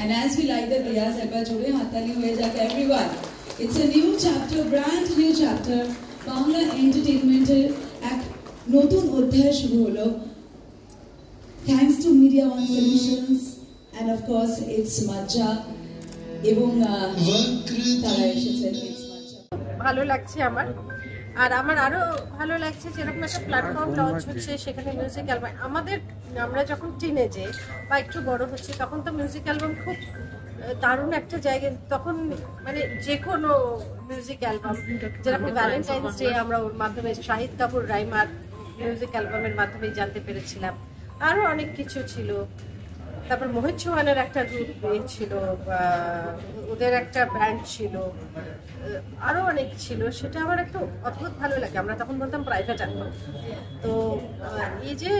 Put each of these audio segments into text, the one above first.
And as we light the diyas, ekbar jode hattali hoye jaak everyone. It's a new chapter, brand new chapter. Bangla entertainment ek notun odhyay shuru holo. Thanks to Media One Solutions and of course it's Majja এবং তারা এসেছেন it's Majja. ভালো লাগছে আমার, আর আমার আরো ভালো লাগছে যেরকম একটা প্ল্যাটফর্ম লঞ্চ হচ্ছে, সেখানে মিউজিক অ্যালবাম আমরা যখন টিনেজে বা একটু বড় হচ্ছে তখন তো মিউজিক অ্যালবাম খুব দারুণ একটা জায়গা, তখন মানে যে কোনো মিউজিক অ্যালবাম যেরকম ভ্যালেন্টাইন্স ডে আমরা ওর মাধ্যমে শাহিদ কাপুর রাইমার মিউজিক অ্যালবামের মাধ্যমে জানতে পেরেছিলাম, আরও অনেক কিছু ছিল। তারপর মোহিত চৌহানের একটা গ্রুপ ছিল, ওদের একটা ব্যান্ড ছিল, আরও অনেক ছিল, সেটা আমার একটু অদ্ভুত ভালো লাগে। আমরা তখন বলতাম প্রাইভেট অ্যালবাম। তো এই যে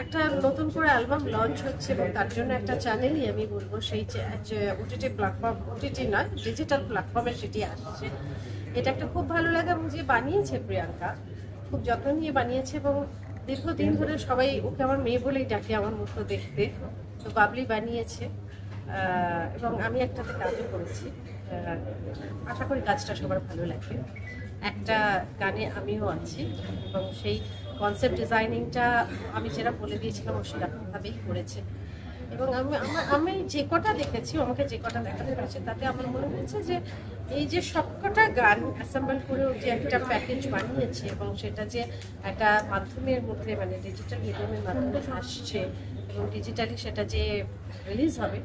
একটা নতুন করে অ্যালবাম লঞ্চ হচ্ছে এবং তার জন্য একটা চ্যানেলই আমি বলবো, সেই যে ওটিটি প্ল্যাটফর্ম, ওটিটি নয় ডিজিটাল প্ল্যাটফর্মে সেটি আসছে, এটা একটা খুব ভালো লাগে। এবং যে বানিয়েছে প্রিয়াঙ্কা খুব যত্ন নিয়ে বানিয়েছে এবং দীর্ঘদিন ধরে সবাই ওকে আমার মেয়ে বলেই ডাকে আমার মতো দেখতে, তো বাবলি বানিয়েছে এবং আমি একটাতে কাজও করেছি। আশা করি কাজটা সবার ভালো লাগবে। একটা গানে আমিও আছি এবং সেই কনসেপ্ট ডিজাইনিংটা আমি যেটা বলে দিয়েছিলাম ও সেরকমভাবেই করেছে। এবং আমি যে কটা দেখেছি, আমাকে যে কটা দেখাতে পেরেছে, তাতে আমার মনে হয়েছে যে এই যে সবকটা গান অ্যাসেম্বল করে যে একটা প্যাকেজ বানিয়েছে এবং সেটা যে একটা মাধ্যমের মধ্যে মানে ডিজিটাল মিডিয়ামের মাধ্যমে আসছে এবং ডিজিটালি সেটা যে রিলিজ হবে,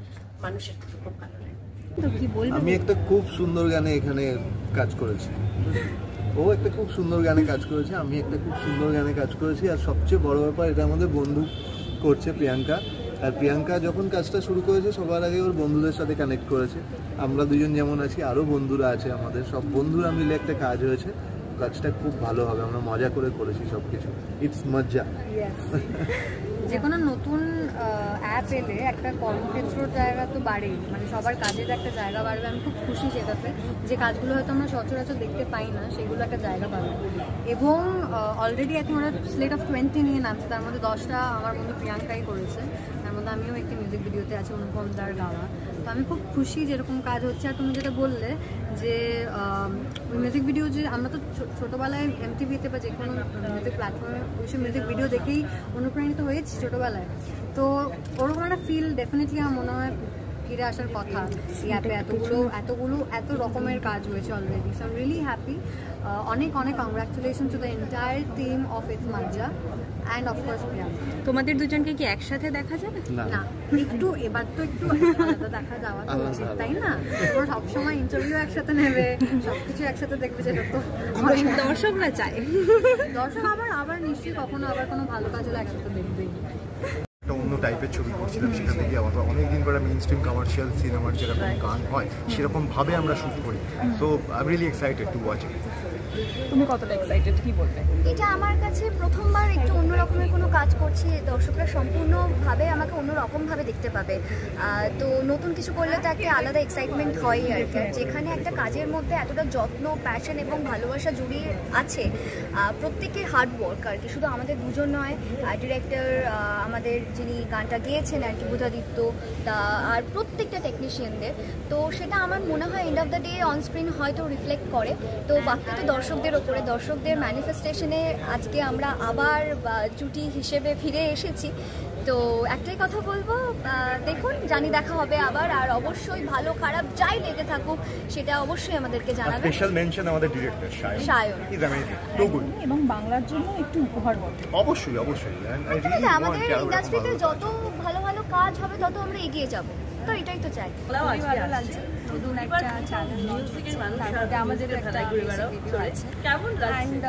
মানুষের খুব ভালো লাগে। আমি একটা খুব সুন্দর গানে এখানে কাজ করেছি, ও একটা খুব সুন্দর গানে কাজ করেছে, আমি একটা খুব সুন্দর গানে কাজ করেছি। আর সবচেয়ে বড় ব্যাপার, এটা আমাদের বন্ধু করছে প্রিয়াঙ্কা। আর প্রিয়াঙ্কা যখন কাজটা শুরু করেছে সবার আগে ওর বন্ধুদের সাথে কানেক্ট করেছে। আমরা দুজন যেমন আছি, আরও বন্ধুরা আছে আমাদের, সব বন্ধুরা মিলে একটা কাজ হয়েছে। কাজটা খুব ভালো হবে, আমরা মজা করে করেছি সব কিছু। ইটস মজ্জা। যে কোনো নতুন অ্যাপ এলে একটা কর্মক্ষেত্রের জায়গা তো বাড়েই, মানে সবার কাজের একটা জায়গা বাড়বে। আমি খুব খুশি সেটাতে, যে কাজগুলো হয়তো আমরা সচরাচর দেখতে পাই না সেগুলো একটা জায়গা পাবে। এবং অলরেডি এখন ওরা স্লেট অফ 20 নিয়ে নামছে, তার মধ্যে 10টা আমার বন্ধু প্রিয়াঙ্কাই করেছে, তার মধ্যে আমিও একটি মিউজিক ভিডিওতে আছি অনুপম দার গাওয়া। তো আমি খুব খুশি যেরকম কাজ হচ্ছে। আর তুমি যেটা বললে যে ওই মিউজিক ভিডিও, যে আমরা তো ছোটোবেলায় MTVতে বা যে কোনো মিউজিক প্ল্যাটফর্মে ওইসব মিউজিক ভিডিও দেখেই অনুপ্রাণিত হয়েছি ছোটোবেলায়, তো ওরকম একটা ফিল ডেফিনেটলি আমার মনে হয় ফিরে আসার কথা। এই অ্যাপে এত রকমের কাজ হয়েছে already, so I am really happy. অনেক congratulation to the entire team of its Majja and of course Priyanka. তোমাদের দুজনকে কি একসাথে দেখা যাবে? না, একটু এবার তো একটু আলাদা দেখা যাওয়া তো উচিত, তাই না? ওরা সবসময় ইন্টারভিউ একসাথে নেবে, সবকিছু একসাথে দেখবে, সেটা তো দর্শকরা চায়। দর্শক আবার নিশ্চয়ই কখনো আবার কোনো ভালো কাজ হলে একসাথে দেখবেই। একটা অন্য টাইপের ছবি করছিলাম, সেখান থেকে আবার অনেকদিন পরে মেইন স্ট্রিম কমার্শিয়াল সিনেমার যেরকম গান হয় সেরকমভাবে আমরা শ্যুট করি। So I am really excited to watch it. তুমি কতটা এক্সাইটেড, কি বলবে? এটা আমার কাছে প্রথমবার একটু অন্য রকমের কোনো কাজ করছি, দর্শকরা সম্পূর্ণভাবে আমাকে অন্য রকমভাবে দেখতে পাবে। তো নতুন কিছু করলে তো একটা আলাদা এক্সাইটমেন্ট হয় আর কি। যেখানে একটা কাজের মধ্যে এতটা যত্ন, প্যাশন এবং ভালোবাসা জড়িয়ে আছে, প্রত্যেকের হার্ড ওয়ার্ক আর কি, শুধু আমাদের দুজন নয়, ডিরেক্টর, আমাদের যিনি গানটা গেয়েছেন আর কি বুধাদিত্য, আর প্রত্যেকটা টেকনিশিয়ানদের। তো সেটা আমার মনে হয় end of the day on screen হয়তো রিফ্লেক্ট করে। তো বাকি তো দর্শকদের ওপরে, দর্শকদের ম্যানিফেস্টেশনে আজকে আমরা আবার জুটি হিসেবে ফিরে এসেছি। তো একটাই কথা বলবো, দেখুন, জানি দেখা হবে আবার। আর অবশ্যই ভালো খারাপ যাই লেগে থাকুক সেটা অবশ্যই আমাদেরকে জানাবেন। স্পেশাল মেনশন আমাদের director Sayan, is amazing, too good. এবং বাংলার জন্য একটু উপহার বটে। অবশ্যই আমাদের ইন্ডাস্ট্রিতে যত ভালো ভালো কাজ হবে তত আমরা এগিয়ে যাব, তো এটাই তো চাই। ভালো লাগছে, নতুন একটা চ্যানেল লঞ্চ হচ্ছে, তারপরে আমাদের একটা ভিডিও আছে, and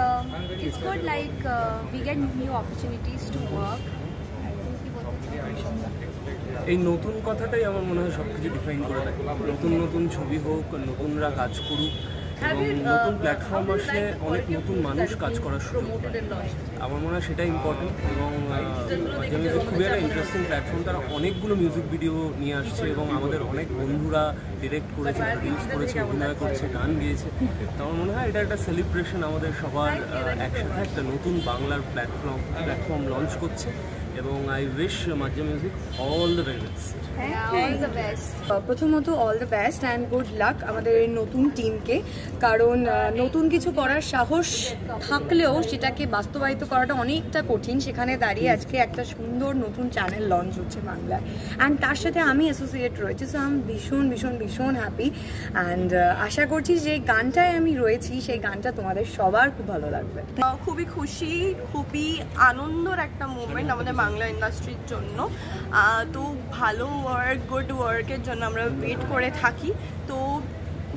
it's good, like we get new opportunities to work. এই নতুন কথাটাই আমার মনে হয় সব কিছু ডিফাইন করে দেয়। নতুন ছবি হোক, নতুনরা কাজ করুক, এবং নতুন প্ল্যাটফর্ম আসলে অনেক নতুন মানুষ কাজ করার সুযোগ পায়। আমার মনে হয় সেটাই ইম্পর্টেন্ট। এবং মাঝে মাঝে খুবই একটা ইন্টারেস্টিং প্ল্যাটফর্ম, তারা অনেকগুলো মিউজিক ভিডিও নিয়ে আসছে এবং আমাদের অনেক বন্ধুরা ডিরেক্ট করেছে, প্রডিউস করেছে, অভিনয় করছে, গান গেয়েছে। তো আমার মনে হয় এটা একটা সেলিব্রেশন, আমাদের সবার একসাথে একটা নতুন বাংলার প্ল্যাটফর্ম লঞ্চ করছে এবং I wish Maja music all the very best. All the best. প্রথমত all the best and good luck আমাদের এই নতুন টিমকে, কারণ নতুন কিছু করার সাহস থাকলেও সেটাকে বাস্তবায়িত করাটা অনেকটা কঠিন। সেখানে দাঁড়িয়ে আজকে একটা সুন্দর নতুন চ্যানেল লঞ্চ হচ্ছে বাংলায়, অ্যান্ড তার সাথে আমি অ্যাসোসিয়েট রয়েছি। সো আমি ভীষণ ভীষণ ভীষণ হ্যাপি, অ্যান্ড আশা করছি যে গানটায় আমি রয়েছি সেই গানটা তোমাদের সবার খুব ভালো লাগবে। খুবই খুশি, খুবই আনন্দর একটা মুভমেন্ট আমাদের বাংলা ইন্ডাস্ট্রির জন্য। তো ভালো ওয়ার্ক, গুড ওয়ার্কের জন্য আমরা ওয়েট করে থাকি। তো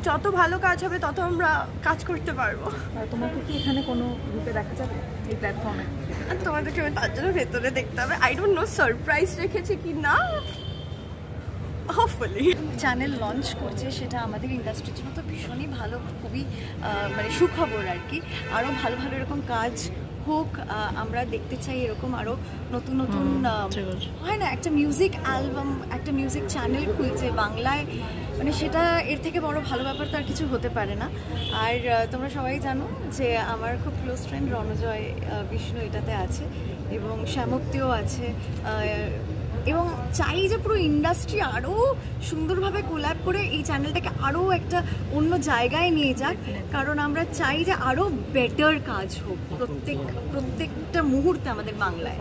যত ভালো কাজ হবে তত আমরা কাজ করতে পারবো। তোমাকে কি এখানে কোনো রূপে দেখা যাবে এই প্ল্যাটফর্মে? তোমাদেরকে তার জন্য ভেতরে দেখতে হবে। আই ডোন্ট নো সারপ্রাইজ রেখেছে কি না, হোপফুলি। চ্যানেল লঞ্চ করছে সেটা আমাদের ইন্ডাস্ট্রির জন্য তো ভীষণই ভালো, খুবই মানে সুখবর আর কি। আরও ভালো ভালো এরকম কাজ হোক, আমরা দেখতে চাই এরকম আরও নতুন নতুন হয় না, একটা মিউজিক অ্যালবাম, একটা মিউজিক চ্যানেল খুলছে বাংলায়, মানে সেটা এর থেকে বড় ভালো ব্যাপার তো আর কিছু হতে পারে না। আর তোমরা সবাই জানো যে আমার খুব ক্লোজ ফ্রেন্ড রণজয় বিষ্ণু এটাতে আছে এবং শ্যামক্তিও আছে, এবং চাই যে পুরো ইন্ডাস্ট্রি আরও সুন্দরভাবে কোল্যাব করে এই চ্যানেলটাকে আরও একটা অন্য জায়গায় নিয়ে যাক, কারণ আমরা চাই যে আরও বেটার কাজ হোক প্রত্যেকটা মুহূর্তে আমাদের বাংলায়।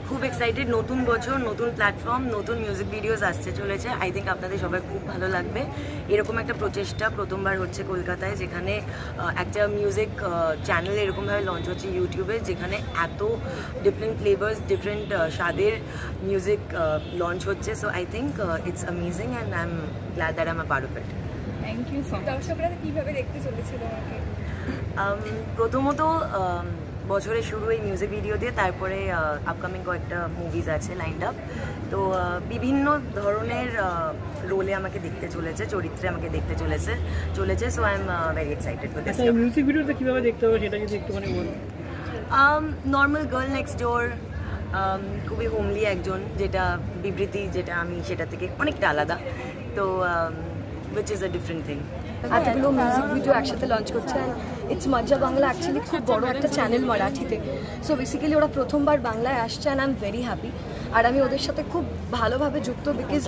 খুব এক্সাইটেড, নতুন বছর, নতুন প্ল্যাটফর্ম, নতুন মিউজিক ভিডিওস আসতে চলেছে। আই থিঙ্ক আপনাদের সবাই খুব ভালো লাগবে। এরকম একটা প্রচেষ্টা প্রথমবার হচ্ছে কলকাতায়, যেখানে একটা মিউজিক চ্যানেল এরকমভাবে লঞ্চ হচ্ছে ইউটিউবে, যেখানে এত ডিফারেন্ট ফ্লেভার্স, ডিফারেন্ট স্বাদের মিউজিক লঞ্চ হচ্ছে। So I think it's amazing and I am glad that I am a part of it. Thank you so much. দর্শকরা কিভাবে দেখতে চলেছে তোমাকে? প্রথমত বছরের শুরু এই মিউজিক ভিডিও দিয়ে, তারপরে আপকামিং কয়েকটা মুভিজ আছে লাইন্ড আপ। তো বিভিন্ন ধরনের রোলে আমাকে দেখতে চলেছে, চরিত্রে আমাকে দেখতে চলেছে। So I am very excited for this. Music ভিডিওতে কিভাবে দেখতে হবে সেটা যদি একটুখানি বলুন। নর্মাল গার্ল নেক্সট ডোর, খুবই হোমলি একজন, যেটা বিবৃতি, যেটা আমি সেটা থেকে অনেকটা আলাদা। তো which is a different thing. এতগুলো মিউজিক ভিডিও একসাথে লঞ্চ করছে, ইটস মজ্জা বাংলা অ্যাকচুয়ালি খুব বড় একটা চ্যানেল মারাঠিতে। সো বেসিক্যালি ওরা প্রথমবার বাংলায় আসছে, and I am very happy. আর আমি ওদের সাথে খুব ভালোভাবে যুক্ত, বিকজ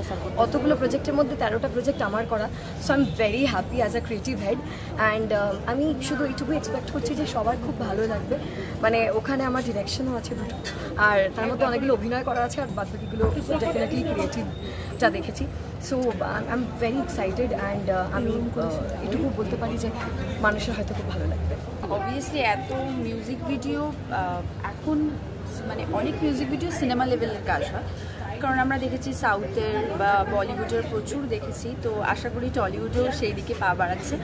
অতগুলো প্রজেক্টের মধ্যে 13টা প্রজেক্ট আমার করা। So I am very happy as a creative head, and আমি শুধু এইটুকু এক্সপেক্ট করছি যে সবার খুব ভালো লাগবে। মানে ওখানে আমার ডিরেকশনও আছে দুটো, আর তার মধ্যে অনেকগুলো অভিনয় করা আছে, আর বাদবাকিগুলো ডেফিনেটলি ক্রিয়েটিভ যা দেখেছি। So I am very excited, and আমি এটুকু বলতে পারি যে মানুষের হয়তো খুব ভালো লাগবে। অবভিয়াসলি এত মিউজিক ভিডিও, এখন মানে অনেক মিউজিক ভিডিও সিনেমা লেভেলের কাজ হয়, কারণ আমরা দেখেছি সাউথের বা বলিউডের প্রচুর দেখেছি। তো আশা করি টলিউডও সেই দিকে পা বাড়াচ্ছে।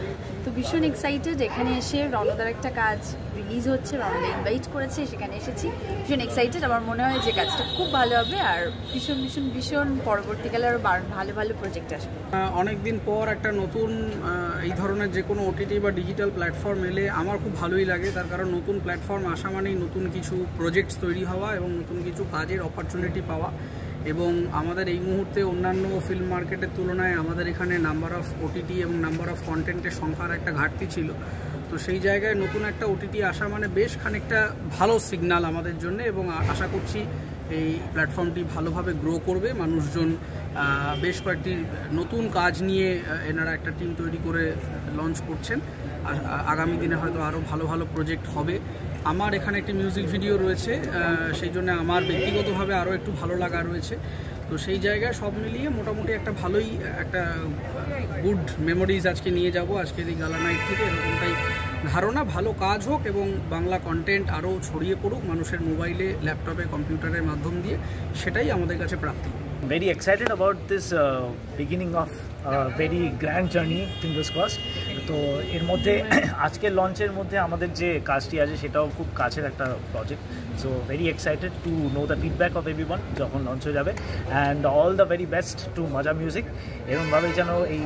তো ভীষণ এক্সাইটেড, এখানে এসে রণদার একটা কাজ রিলিজ হচ্ছে, রণদা ইনভাইট করেছে, সেখানে এসেছি, ভীষণ এক্সাইটেড। আমার মনে হয় যে কাজটা খুব ভালো হবে, আর ভীষণ ভীষণ ভীষণ পরবর্তীকালে আরও ভালো ভালো প্রজেক্ট আসবে। অনেকদিন পর একটা নতুন এই ধরনের যে কোনো ওটিটি বা ডিজিটাল প্ল্যাটফর্ম এলে আমার খুব ভালোই লাগে, তার কারণ নতুন প্ল্যাটফর্ম আসা মানেই নতুন কিছু প্রজেক্টস তৈরি হওয়া এবং নতুন কিছু কাজের অপরচুনিটি পাওয়া। এবং আমাদের এই মুহূর্তে অন্যান্য ফিল্ম মার্কেটের তুলনায় আমাদের এখানে নাম্বার অফ ওটিটি এবং নাম্বার অফ কন্টেন্টের সংখ্যার একটা ঘাটতি ছিল। তো সেই জায়গায় নতুন একটা ওটিটি আসা মানে বেশ খানিকটা ভালো সিগন্যাল আমাদের জন্য, এবং আশা করছি এই প্ল্যাটফর্মটি ভালোভাবে গ্রো করবে। মানুষজন বেশ কয়েকটি নতুন কাজ নিয়ে এনারা একটা টিম তৈরি করে লঞ্চ করছেন। আগামী দিনে হয়তো আরও ভালো ভালো প্রজেক্ট হবে। আমার এখানে একটি মিউজিক ভিডিও রয়েছে, সেই জন্য আমার ব্যক্তিগতভাবে আরও একটু ভালো লাগা রয়েছে। তো সেই জায়গায় সব মিলিয়ে মোটামুটি একটা ভালোই একটা গুড মেমোরিজ আজকে নিয়ে যাব আজকের এই গালা নাইট থেকে, এরকমটাই ধারণা। ভালো কাজ হোক এবং বাংলা কন্টেন্ট আরও ছড়িয়ে পড়ুক মানুষের মোবাইলে, ল্যাপটপে, কম্পিউটারের মাধ্যম দিয়ে, সেটাই আমাদের কাছে প্রাপ্তি। Very excited about this beginning of a very grand journey, fingers crossed. তো এর মধ্যে আজকের লঞ্চের মধ্যে আমাদের যে কাজটি আছে সেটাও খুব কাছের একটা project. So very excited to know the feedback of everyone যখন লঞ্চ হয়ে যাবে, and all the very best to মজা মিউজিক। এরকমভাবেই যেন এই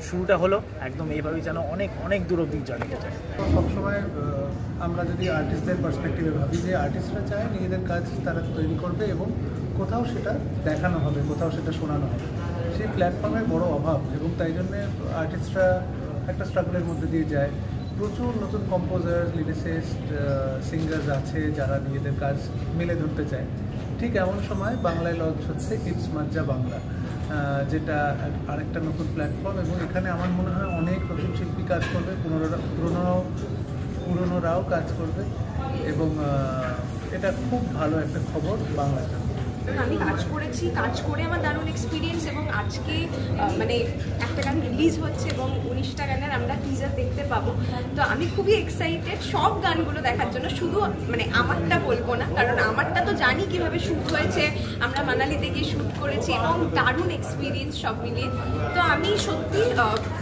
শুরুটা হলো, একদম এইভাবেই যেন অনেক অনেক দূর অব্দি জার্নিটা যায়। সবসময় আমরা যদি আর্টিস্টদের পার্সপেক্টিভে ভাবি যে আর্টিস্টরা চায় নিজেদের কাজ তারা তৈরি করবে এবং কোথাও সেটা দেখানো হবে, কোথাও সেটা শোনানো হবে, সেই প্ল্যাটফর্মের বড় অভাব, এবং তাই জন্যে আর্টিস্টরা একটা স্ট্রাগলের মধ্যে দিয়ে যায়। প্রচুর নতুন কম্পোজার, লিরিসিস্ট, সিঙ্গার্স আছে যারা নিজেদের কাজ মেলে ধরতে চায়। ঠিক এমন সময় বাংলায় লঞ্চ হচ্ছে ইটস মাজ্জা বাংলা, যেটা আরেকটা নতুন প্ল্যাটফর্ম, এবং এখানে আমার মনে হয় অনেক নতুন শিল্পী কাজ করবে, পুরনোরাও কাজ করবে, এবং এটা খুব ভালো একটা খবর বাংলার জন্য। আমি কাজ করেছি, কাজ করে আমার দারুণ এক্সপিরিয়েন্স, এবং আজকে মানে একটা গান রিলিজ হচ্ছে এবং 19টা গানের আমরা টিজার দেখতে পাবো। তো আমি খুবই এক্সাইটেড সব গানগুলো দেখার জন্য, শুধু মানে আমারটা বলবো না, কারণ আমারটা তো জানি কিভাবে শ্যুট হয়েছে, আমরা মানালিতে গিয়ে শ্যুট করেছি এবং দারুণ এক্সপিরিয়েন্স সব মিলিয়ে। তো আমি সত্যি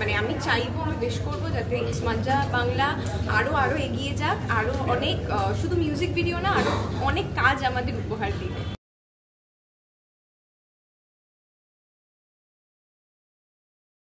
মানে আমি চাইবো, আমি বেশ করবো যাতে ইটস মাজ্জা বাংলা আরও এগিয়ে যাক, আরও অনেক শুধু মিউজিক ভিডিও না, আরও অনেক কাজ আমাদের উপহার দিবে।